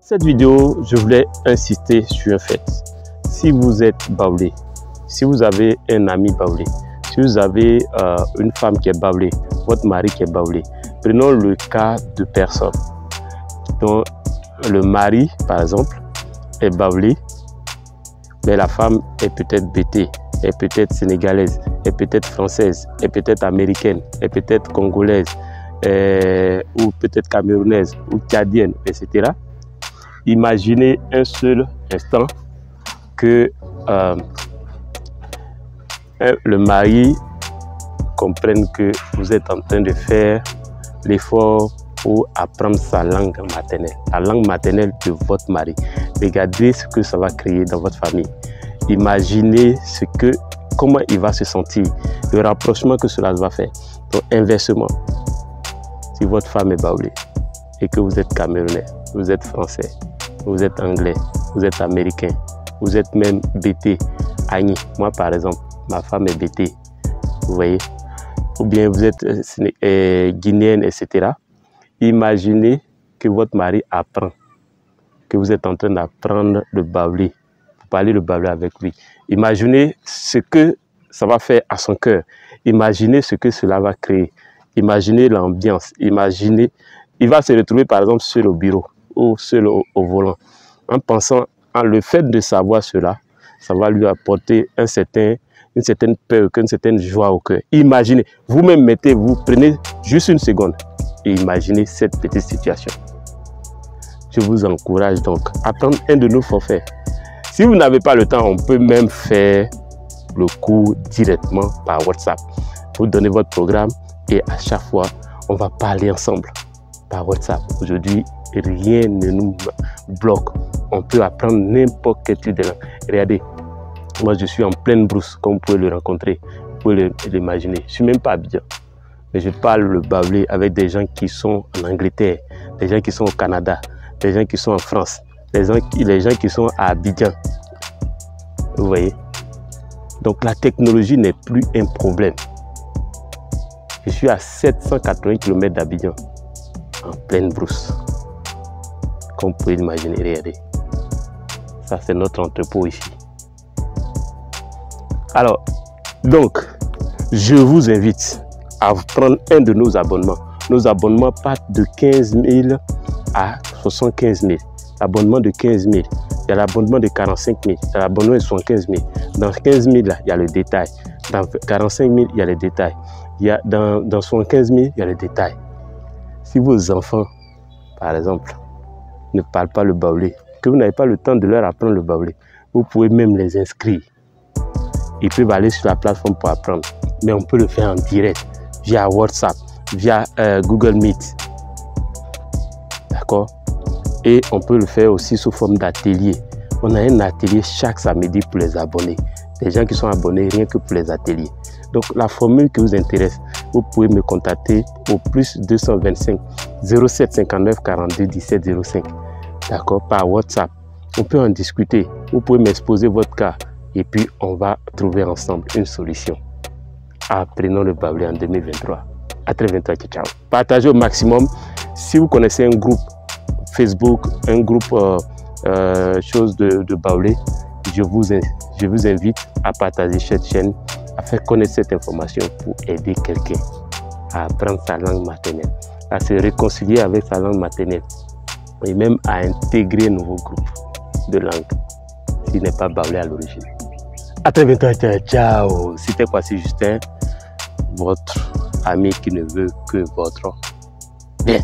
Cette vidéo, je voulais insister sur un fait. Si vous êtes baoulé, si vous avez un ami baoulé, si vous avez une femme qui est baoulée, votre mari qui est baoulé, prenons le cas de personnes. Donc, le mari, par exemple, est baoulé, mais la femme est peut-être bêtée, est peut-être sénégalaise, est peut-être française, est peut-être américaine, est peut-être congolaise, ou peut-être camerounaise, ou tchadienne, etc. Imaginez un seul instant que le mari comprenne que vous êtes en train de faire l'effort pour apprendre sa langue maternelle, la langue maternelle de votre mari. Regardez ce que ça va créer dans votre famille. Imaginez comment il va se sentir, le rapprochement que cela va faire. Donc inversement, si votre femme est baoulée et que vous êtes camerounais, vous êtes français, vous êtes anglais, vous êtes américain, vous êtes même bété, Agni. Moi par exemple, ma femme est bété, vous voyez, ou bien vous êtes guinéenne, etc. Imaginez que votre mari apprend, que vous êtes en train d'apprendre le baoulé, vous parlez le baoulé avec lui. Imaginez ce que ça va faire à son cœur, imaginez ce que cela va créer, imaginez l'ambiance, imaginez, il va se retrouver par exemple seul au bureau ou seul au volant. En pensant à le fait de savoir cela, ça va lui apporter une certaine peur, une certaine joie au cœur. Imaginez, vous-même vous prenez juste une seconde et imaginez cette petite situation. Je vous encourage donc à prendre un de nos forfaits. Si vous n'avez pas le temps, on peut même faire le cours directement par WhatsApp. Vous donnez votre programme et à chaque fois, on va parler ensemble par WhatsApp. Aujourd'hui, rien ne nous bloque. On peut apprendre n'importe quel type de langue. Regardez, moi je suis en pleine brousse, comme vous pouvez le rencontrer, vous pouvez l'imaginer. Je ne suis même pas à Abidjan, mais je parle le baoulé avec des gens qui sont en Angleterre, des gens qui sont au Canada, des gens qui sont en France, les gens qui sont à Abidjan. Vous voyez? Donc la technologie n'est plus un problème. Je suis à 780 km d'Abidjan, en pleine brousse. Comme vous pouvez l'imaginer, regardez. Ça, c'est notre entrepôt ici. Alors, donc, je vous invite à prendre un de nos abonnements. Nos abonnements partent de 15 000 à 75 000. L'abonnement de 15 000, il y a l'abonnement de 45 000, il y a l'abonnement de 75 000. Dans 15 000, là, il y a le détail. Dans 45 000, il y a les détails. Dans 75 000, il y a les détails. Si vos enfants, par exemple, ne parlent pas le baoulé, que vous n'avez pas le temps de leur apprendre le baoulé, vous pouvez même les inscrire. Ils peuvent aller sur la plateforme pour apprendre. Mais on peut le faire en direct, via WhatsApp, via Google Meet. D'accord? Et on peut le faire aussi sous forme d'atelier. On a un atelier chaque samedi pour les abonnés. Les gens qui sont abonnés, rien que pour les ateliers. Donc la formule qui vous intéresse, vous pouvez me contacter au plus 225 07 59 42 17 05. D'accord? Par WhatsApp. On peut en discuter. Vous pouvez m'exposer votre cas. Et puis, on va trouver ensemble une solution. Apprenons le baoulé en 2023. À très bientôt. Ciao. Partagez au maximum. Si vous connaissez un groupe Facebook, un groupe de baoulé, je vous invite à partager cette chaîne, à faire connaître cette information pour aider quelqu'un à apprendre sa langue maternelle, à se réconcilier avec sa langue maternelle et même à intégrer un nouveau groupe de langue s'il n'est pas baoulé à l'origine. À très bientôt, ciao. C'était Kwasi Justin, votre ami qui ne veut que votre bien.